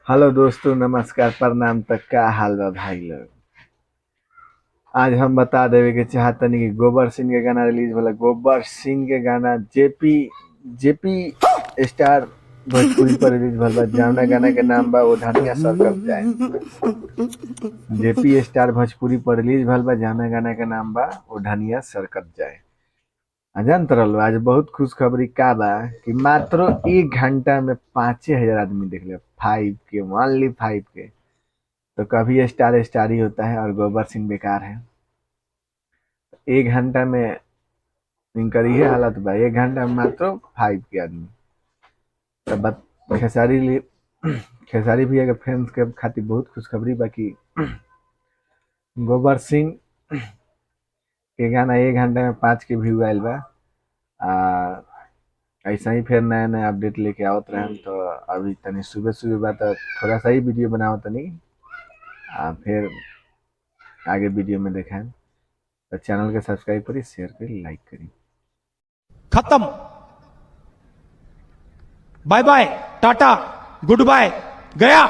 Hello दोस्तों, नमस्कार, प्रणाम। तक का हाल बा भाई लोग। आज हम बता देवे के चाहतनी कि गोबर सिंह के गाना रिलीज होला। गोबर सिंह के गाना जेपी स्टार भोजपुरी पर रिलीज भल बा। जौना गाना के नाम बा ओढ़निया सरकत जाए। जेपी स्टार भोजपुरी पर रिलीज भल बा। जौना गाना के नाम बा ओढ़निया सरकत जाए। जानत रहलो आज बहुत खुशखबरी का बा कि मात्र 1 घंटा में 5,000 आदमी देख ले। 5 के, ओनली 5 के। तो कभी स्टार स्टार ही होता है और गोबर सिंह बेकार है। 1 घंटा में इनकर ये हालत बा। 1 घंटा में मात्र 5 के आदमी। तब खेसारी खेसारी भैया के फैंस के खातिर बहुत खुशखबरी बा कि गोबर सिंह के गाना 1 घंटा में 5 के व्यू आयल बा। आ, ऐसा ही फिर नया नया अपडेट लेके आवत रहे। तो अभी तनी सुबह सुबह बा तो थोड़ा सा ही वीडियो बनाओ तनी। फिर आगे वीडियो में देखें। तो चैनल के सब्सक्राइब करी, शेयर करी, लाइक करी। खत्म। Bye bye, tata, good bye, गया।